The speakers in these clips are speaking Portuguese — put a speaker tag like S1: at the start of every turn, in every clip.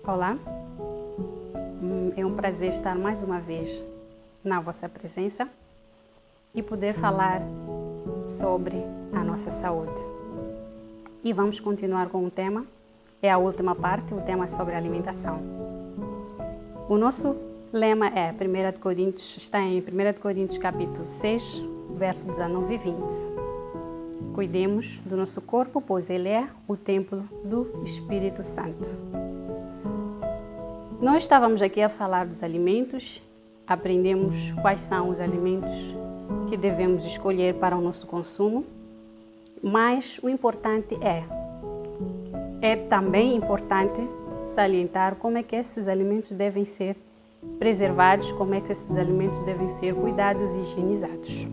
S1: Olá, é um prazer estar mais uma vez na vossa presença e poder falar sobre a nossa saúde. E vamos continuar com o tema, é a última parte, o tema sobre alimentação. O nosso lema é 1 Coríntios, está em 1 Coríntios capítulo 6, verso 19 e 20. Cuidemos do nosso corpo, pois ele é o templo do Espírito Santo. Nós estávamos aqui a falar dos alimentos, aprendemos quais são os alimentos que devemos escolher para o nosso consumo, mas o importante é também importante salientar como é que esses alimentos devem ser preservados, como é que esses alimentos devem ser cuidados e higienizados.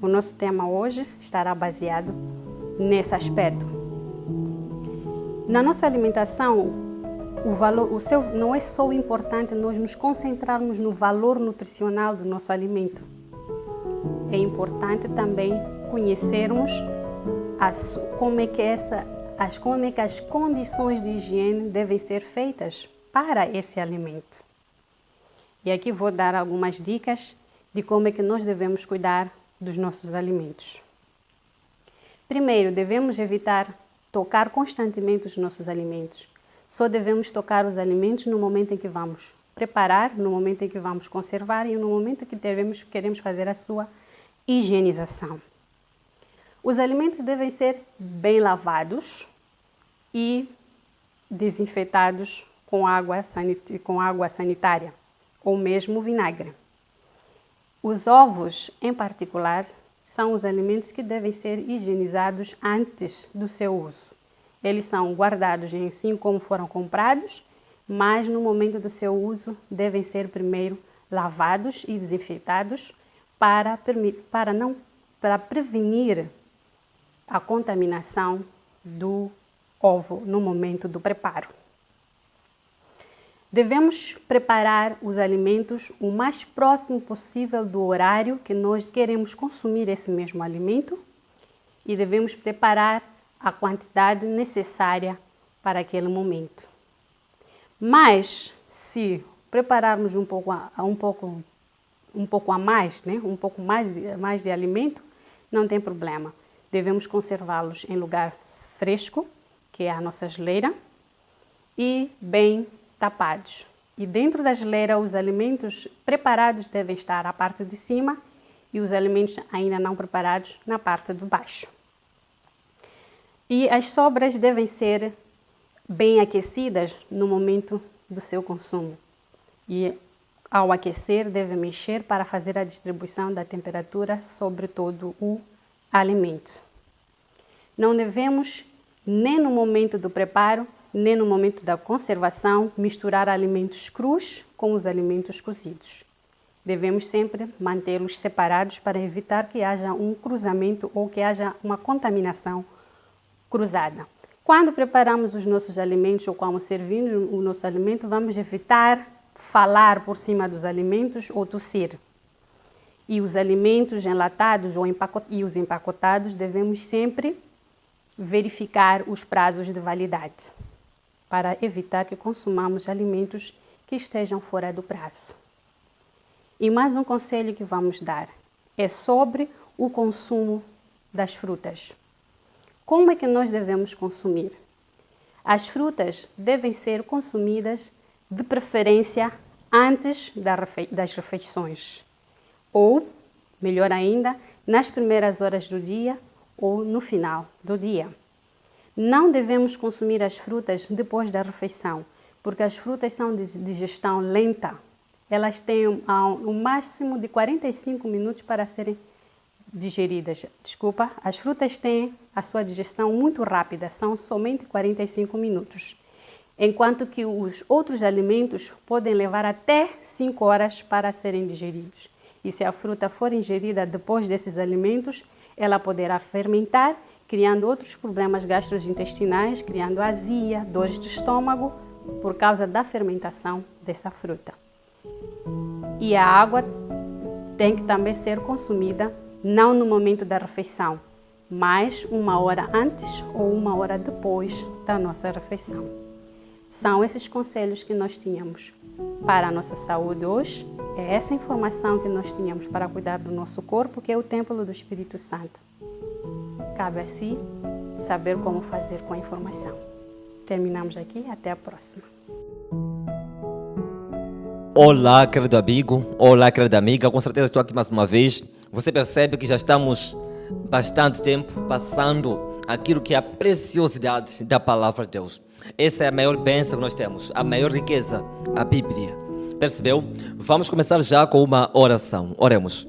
S1: O nosso tema hoje estará baseado nesse aspecto. Na nossa alimentação, não é só importante nós nos concentrarmos no valor nutricional do nosso alimento. É importante também conhecermos como é que as condições de higiene devem ser feitas para esse alimento. E aqui vou dar algumas dicas de como é que nós devemos cuidar dos nossos alimentos. Primeiro, devemos evitar tocar constantemente os nossos alimentos. Só devemos tocar os alimentos no momento em que vamos preparar, no momento em que vamos conservar e no momento em que queremos fazer a sua higienização. Os alimentos devem ser bem lavados e desinfetados com água sanitária ou mesmo vinagre. Os ovos, em particular, são os alimentos que devem ser higienizados antes do seu uso. Eles são guardados assim como foram comprados, mas no momento do seu uso devem ser primeiro lavados e desinfetados para prevenir a contaminação do ovo no momento do preparo. Devemos preparar os alimentos o mais próximo possível do horário que nós queremos consumir esse mesmo alimento e devemos preparar a quantidade necessária para aquele momento. Mas, se prepararmos um pouco a mais, um pouco mais de alimento, não tem problema. Devemos conservá-los em lugar fresco, que é a nossa geleira, e bem tapados. E dentro da geleira, os alimentos preparados devem estar à parte de cima e os alimentos ainda não preparados na parte de baixo. E as sobras devem ser bem aquecidas no momento do seu consumo. E ao aquecer, deve mexer para fazer a distribuição da temperatura sobre todo o alimento. Não devemos, nem no momento do preparo, nem no momento da conservação, misturar alimentos crus com os alimentos cozidos. Devemos sempre mantê-los separados para evitar que haja um cruzamento ou que haja uma contaminação cruzada. Quando preparamos os nossos alimentos ou quando servimos o nosso alimento, vamos evitar falar por cima dos alimentos ou tossir. E os alimentos enlatados e os empacotados devemos sempre verificar os prazos de validade para evitar que consumamos alimentos que estejam fora do prazo. E mais um conselho que vamos dar é sobre o consumo das frutas. Como é que nós devemos consumir? As frutas devem ser consumidas de preferência antes das refeições ou, melhor ainda, nas primeiras horas do dia ou no final do dia. Não devemos consumir as frutas depois da refeição, porque as frutas são de digestão lenta. Elas têm um máximo de 45 minutos para serem digeridas. As frutas têm a sua digestão muito rápida, são somente 45 minutos. Enquanto que os outros alimentos podem levar até 5 horas para serem digeridos. E se a fruta for ingerida depois desses alimentos, ela poderá fermentar, criando outros problemas gastrointestinais, criando azia, dores de estômago, por causa da fermentação dessa fruta. E a água tem que também ser consumida não no momento da refeição, mas 1 hora antes ou 1 hora depois da nossa refeição. São esses conselhos que nós tínhamos para a nossa saúde hoje. É essa informação que nós tínhamos para cuidar do nosso corpo, que é o templo do Espírito Santo. Cabe a si saber como fazer com a informação. Terminamos aqui, até a próxima.
S2: Olá, querido amigo, olá, querida amiga, com certeza estou aqui mais uma vez. Você percebe que já estamos bastante tempo passando aquilo que é a preciosidade da palavra de Deus. Essa é a maior bênção que nós temos, a maior riqueza, a Bíblia. Percebeu? Vamos começar já com uma oração. Oremos.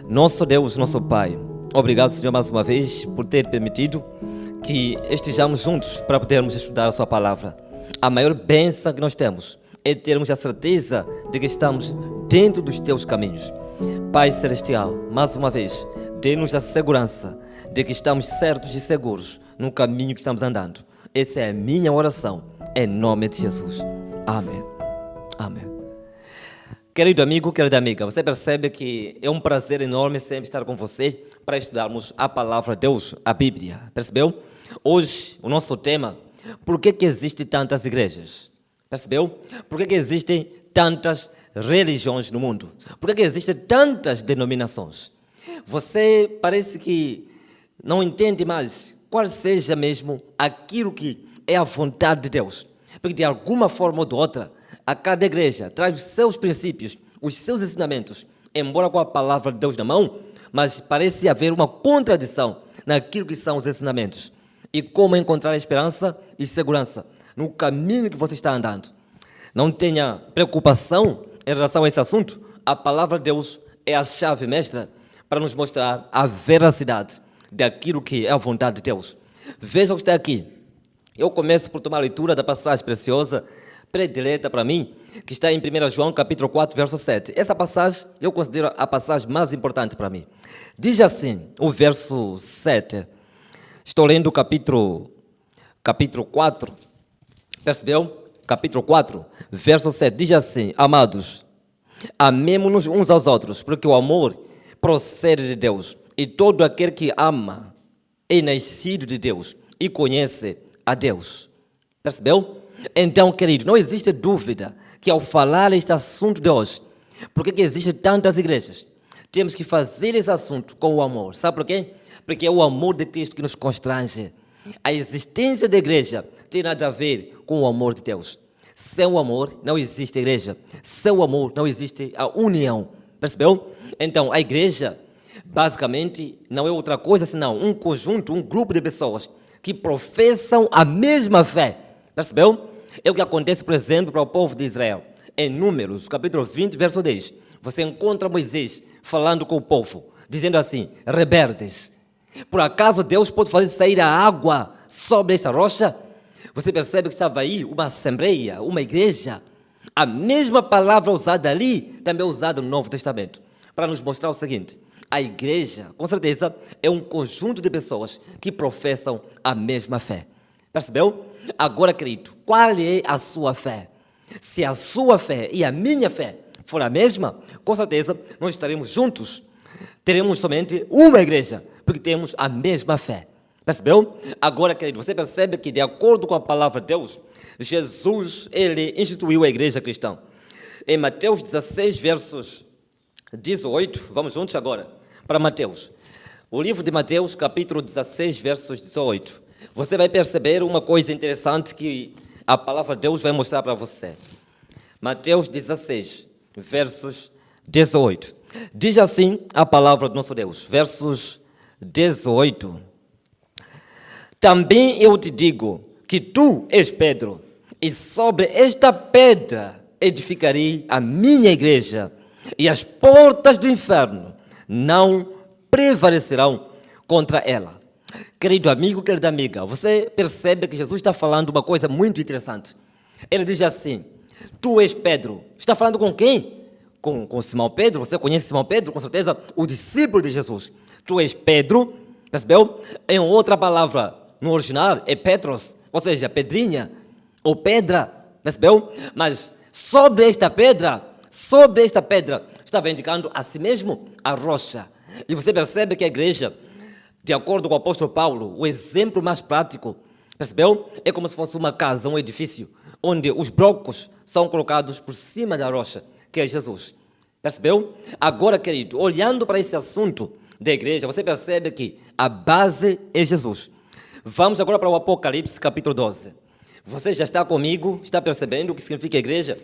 S2: Nosso Deus, nosso Pai, obrigado, Senhor, mais uma vez por ter permitido que estejamos juntos para podermos estudar a sua palavra. A maior bênção que nós temos é termos a certeza de que estamos dentro dos teus caminhos. Pai Celestial, mais uma vez, dê-nos a segurança de que estamos certos e seguros no caminho que estamos andando. Essa é a minha oração, em nome de Jesus. Amém. Amém. Querido amigo, querida amiga, você percebe que é um prazer enorme sempre estar com você para estudarmos a palavra de Deus, a Bíblia. Percebeu? Hoje, o nosso tema, por que existem tantas igrejas? Percebeu? Por que existem tantas religiões no mundo? Por que existem tantas denominações? Você parece que não entende mais qual seja mesmo aquilo que é a vontade de Deus. Porque de alguma forma ou de outra, a cada igreja traz os seus princípios, os seus ensinamentos, embora com a palavra de Deus na mão, mas parece haver uma contradição naquilo que são os ensinamentos. E como encontrar esperança e segurança no caminho que você está andando. Não tenha preocupação em relação a esse assunto. A palavra de Deus é a chave mestra para nos mostrar a veracidade daquilo que é a vontade de Deus. Veja o que está aqui. Eu começo por tomar a leitura da passagem preciosa, predileta para mim, que está em 1 João capítulo 4, verso 7. Essa passagem eu considero a passagem mais importante para mim. Diz assim, o verso 7. Estou lendo o capítulo 4, percebeu? Capítulo 4, verso 7, diz assim: Amados, amemo-nos uns aos outros, porque o amor procede de Deus, e todo aquele que ama é nascido de Deus e conhece a Deus. Percebeu? Então, querido, não existe dúvida que ao falar este assunto de hoje, por que existem tantas igrejas? Temos que fazer esse assunto com o amor. Sabe por quê? Porque é o amor de Cristo que nos constrange. A existência da igreja tem nada a ver com o amor de Deus. Sem o amor não existe igreja. Sem o amor não existe a união. Percebeu? Então, a igreja, basicamente, não é outra coisa senão um conjunto, um grupo de pessoas que professam a mesma fé. Percebeu? É o que acontece, por exemplo, para o povo de Israel. Em Números, capítulo 20, verso 10, você encontra Moisés falando com o povo, dizendo assim: rebeldes, por acaso Deus pode fazer sair a água sobre esta rocha? Você percebe que estava aí uma assembleia, uma igreja. A mesma palavra usada ali também é usada no Novo Testamento, para nos mostrar o seguinte: a igreja, com certeza, é um conjunto de pessoas que professam a mesma fé. Percebeu? Agora, querido, qual é a sua fé? Se a sua fé e a minha fé for a mesma, com certeza nós estaremos juntos. Teremos somente uma igreja, porque temos a mesma fé. Percebeu? Agora, querido, você percebe que, de acordo com a palavra de Deus, Jesus, ele instituiu a igreja cristã. Em Mateus 16, versos 18, vamos juntos agora para Mateus. O livro de Mateus, capítulo 16, versos 18. Você vai perceber uma coisa interessante que a palavra de Deus vai mostrar para você. Mateus 16, versos 18. Diz assim a palavra do nosso Deus, versos 18. Também eu te digo que tu és Pedro, e sobre esta pedra edificarei a minha igreja, e as portas do inferno não prevalecerão contra ela. Querido amigo, querida amiga, você percebe que Jesus está falando uma coisa muito interessante. Ele diz assim: tu és Pedro. Está falando com quem? Com Simão Pedro. Você conhece Simão Pedro? Com certeza, o discípulo de Jesus. Tu és Pedro, percebeu? Em outra palavra, no original, é Petros, ou seja, pedrinha ou pedra, percebeu? Mas sobre esta pedra, está estava indicando a si mesmo a rocha. E você percebe que a igreja, de acordo com o apóstolo Paulo, o exemplo mais prático, percebeu? É como se fosse uma casa, um edifício, onde os blocos são colocados por cima da rocha, que é Jesus. Percebeu? Agora, querido, olhando para esse assunto da igreja, você percebe que a base é Jesus. Vamos agora para o Apocalipse, capítulo 12. Você já está comigo, está percebendo o que significa igreja?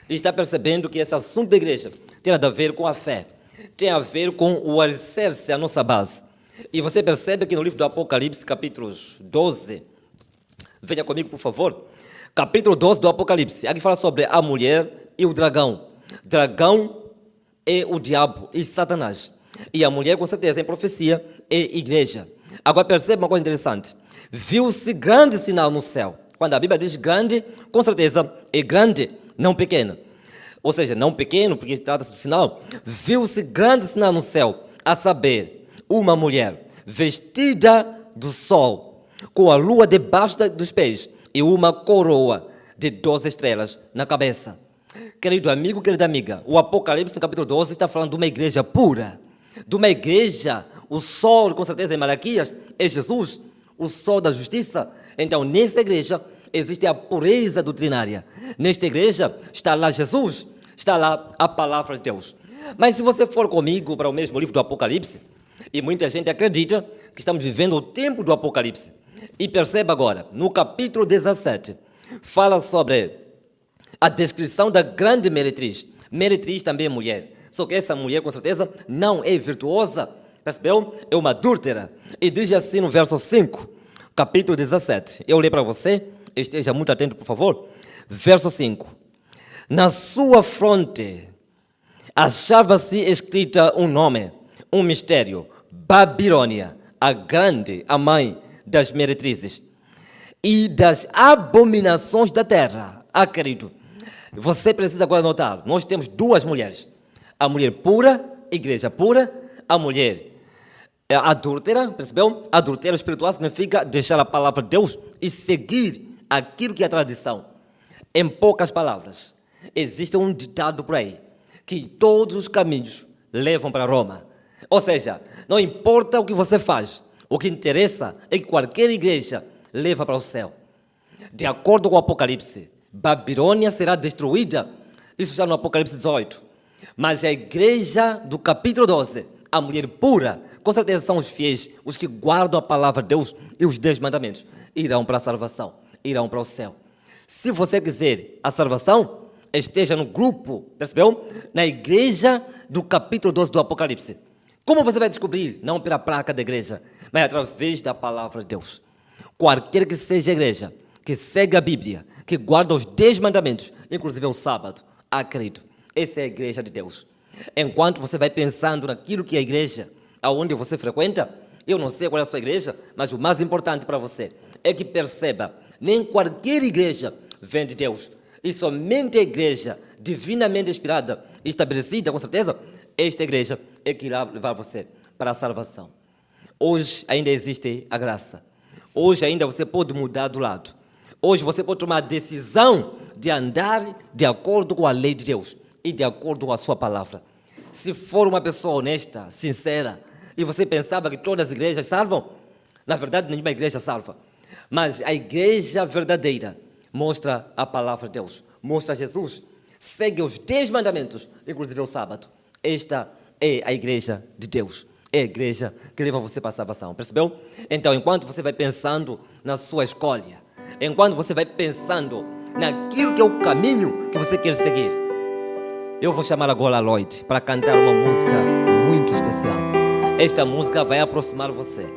S2: E está percebendo que esse assunto da igreja tem a ver com a fé, tem a ver com o alicerce, a nossa base. E você percebe que no livro do Apocalipse, capítulo 12, venha comigo, por favor, capítulo 12 do Apocalipse, aqui fala sobre a mulher e o dragão. Dragão é o diabo e Satanás. E a mulher, com certeza, em profecia, é igreja. Agora perceba uma coisa interessante. Viu-se grande sinal no céu. Quando a Bíblia diz grande, com certeza é grande, não pequeno. Ou seja, não pequeno, porque trata-se do sinal. Viu-se grande sinal no céu, a saber, uma mulher vestida do sol, com a lua debaixo dos pés e uma coroa de 12 estrelas na cabeça. Querido amigo, querida amiga, o Apocalipse, no capítulo 12, está falando de uma igreja pura, de uma igreja, o sol, com certeza, em Malaquias, é Jesus, o sol da justiça. Então, nessa igreja, existe a pureza doutrinária. Nesta igreja, está lá Jesus, está lá a palavra de Deus. Mas se você for comigo para o mesmo livro do Apocalipse, e muita gente acredita que estamos vivendo o tempo do Apocalipse, e perceba agora, no capítulo 17, fala sobre a descrição da grande meretriz. Meretriz também é mulher. Só que essa mulher, com certeza, não é virtuosa. Percebeu? É uma adúltera. E diz assim no verso 5, capítulo 17. Eu leio para você. Esteja muito atento, por favor. Verso 5. Na sua fronte achava-se escrita um nome, um mistério. Babilônia, a grande, a mãe das meretrizes e das abominações da terra. Querido, você precisa agora notar, nós temos duas mulheres. A mulher pura, igreja pura, a mulher adúltera, percebeu? Adultério espiritual significa deixar a palavra de Deus e seguir aquilo que é a tradição. Em poucas palavras, existe um ditado por aí, que todos os caminhos levam para Roma. Ou seja, não importa o que você faz, o que interessa é que qualquer igreja leva para o céu. De acordo com o Apocalipse, Babilônia será destruída, isso já no Apocalipse 18. Mas a igreja do capítulo 12, a mulher pura, com certeza são os fiéis, os que guardam a palavra de Deus e os 10 mandamentos, irão para a salvação, irão para o céu. Se você quiser a salvação, esteja no grupo, percebeu? Na igreja do capítulo 12 do Apocalipse. Como você vai descobrir? Não pela placa da igreja, mas através da palavra de Deus. Qualquer que seja a igreja, que segue a Bíblia, que guarda os 10 mandamentos, inclusive o sábado, acredito, essa é a igreja de Deus. Enquanto você vai pensando naquilo que é a igreja, aonde você frequenta, eu não sei qual é a sua igreja, mas o mais importante para você é que perceba, nem qualquer igreja vem de Deus, e somente a igreja divinamente inspirada e estabelecida, com certeza, esta igreja é que irá levar você para a salvação. Hoje ainda existe a graça. Hoje ainda você pode mudar do lado. Hoje você pode tomar a decisão de andar de acordo com a lei de Deus e de acordo com a sua palavra. Se for uma pessoa honesta, sincera, e você pensava que todas as igrejas salvam, na verdade nenhuma igreja salva. Mas a igreja verdadeira mostra a palavra de Deus, mostra Jesus, segue os 10 mandamentos, inclusive o sábado. Esta é a igreja de Deus. É a igreja que leva você para a salvação, percebeu? Então, enquanto você vai pensando na sua escolha, enquanto você vai pensando naquilo que é o caminho que você quer seguir, eu vou chamar agora a Lloyd para cantar uma música muito especial. Esta música vai aproximar você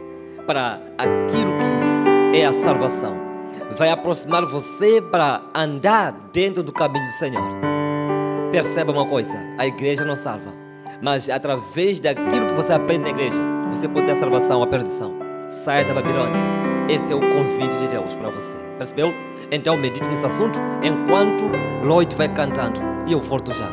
S2: para aquilo que é a salvação. Vai aproximar você para andar dentro do caminho do Senhor. Perceba uma coisa, a igreja não salva, mas através daquilo que você aprende na igreja, você pode ter a salvação, a perdição. Saia da Babilônia. Esse é o convite de Deus para você. Percebeu? Então medite nesse assunto enquanto Lloyd vai cantando. E eu volto já.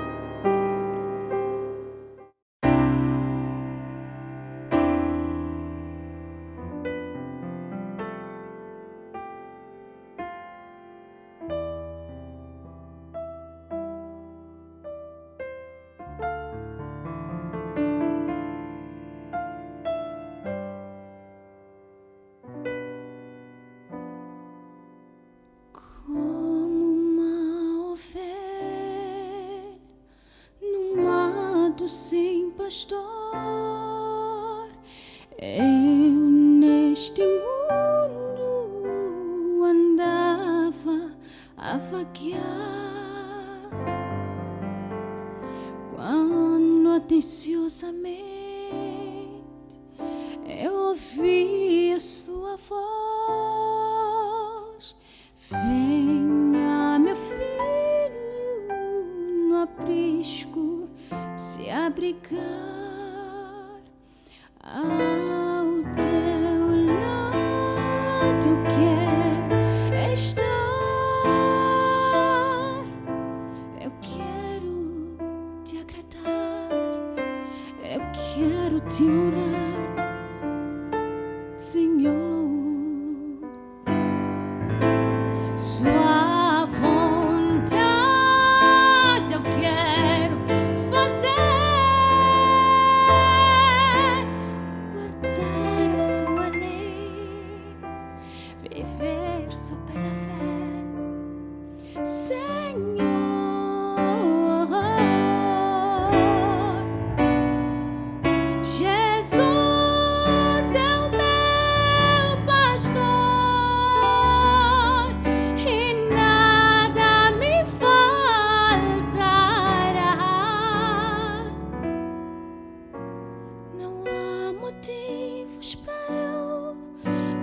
S3: Mesmo sem pastor, eu neste mundo andava a vaguear, quando atenciosamente eu ouvi a sua voz: venha, meu filho, no aprisco se abrigar, ao teu lado eu quero estar, eu quero te agradar, eu quero te honrar, Senhor. Sua vontade eu quero fazer, guardar a sua lei, viver só pela fé, Senhor. Jesus é o meu pastor e nada me faltará. Não há motivos para eu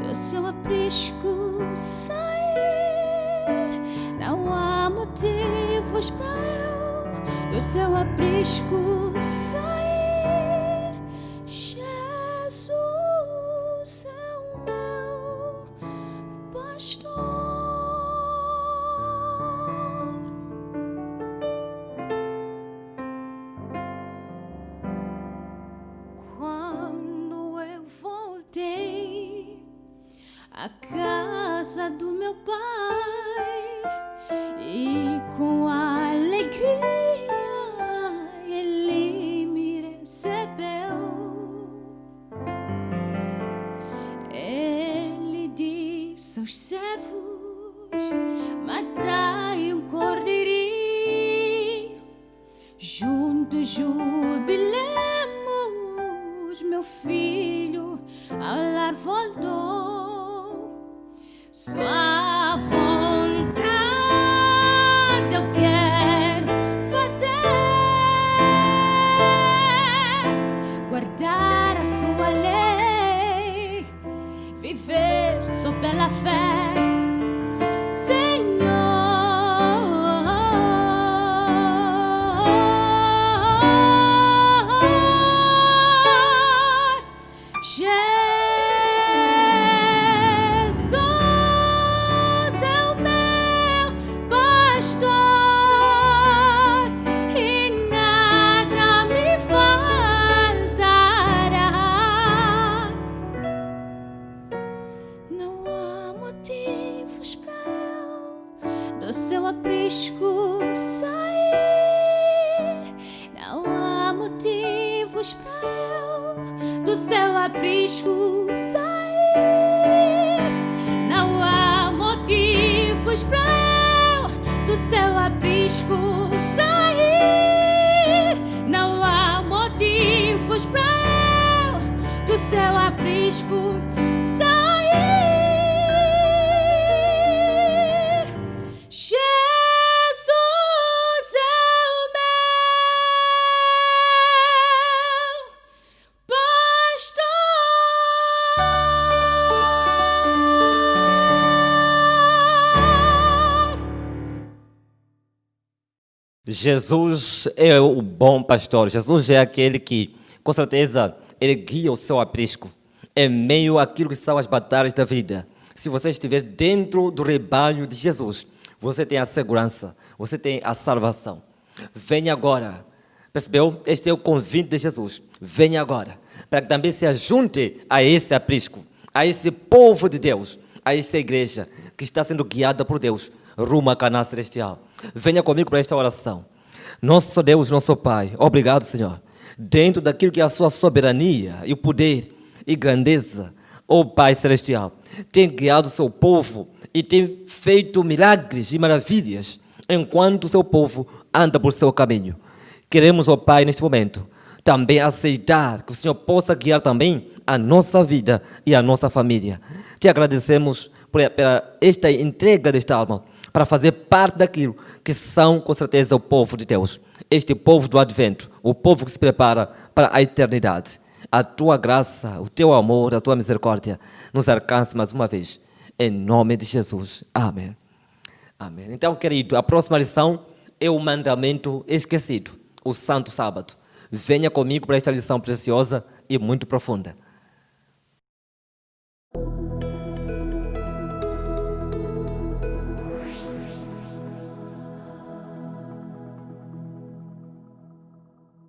S3: do seu aprisco sair. Não há motivos para eu do seu aprisco sair. Jesus é o meu pastor. Quando eu voltei à casa do meu pai e com alegria ele me recebeu, ele disse aos servos: matai um cordeirinho, juntos jubilemos, meu filho ao lar voltou. Sua vontade eu quero fazer, guardar a sua lei, viver só pela fé, Senhor. Jesus é o meu pastor e nada me faltará. Não há motivos para eu do seu aprisco sair. Não há motivos para eu do seu aprisco sair. Não há motivos para eu do seu aprisco sair. Não há motivos para eu do seu aprisco sair. Jesus é o meu pastor.
S2: Jesus é o bom pastor. Jesus é aquele que, com certeza, ele guia o seu aprisco em meio àquilo que são as batalhas da vida. Se você estiver dentro do rebanho de Jesus, você tem a segurança, você tem a salvação. Venha agora. Percebeu? Este é o convite de Jesus. Venha agora, para que também se ajunte a esse aprisco, a esse povo de Deus, a essa igreja que está sendo guiada por Deus rumo à Canaã celestial. Venha comigo para esta oração. Nosso Deus, nosso Pai, obrigado, Senhor, dentro daquilo que é a sua soberania e o poder e grandeza, ó Pai celestial, tem guiado o seu povo e tem feito milagres e maravilhas enquanto o seu povo anda por seu caminho. Queremos, ó Pai, neste momento, também aceitar que o Senhor possa guiar também a nossa vida e a nossa família. Te agradecemos por esta entrega desta alma, para fazer parte daquilo que são, com certeza, o povo de Deus. Este povo do Advento, o povo que se prepara para a eternidade. A tua graça, o teu amor, a tua misericórdia nos alcance mais uma vez. Em nome de Jesus. Amém. Amém. Então, querido, a próxima lição é o mandamento esquecido, o Santo Sábado. Venha comigo para esta lição preciosa e muito profunda.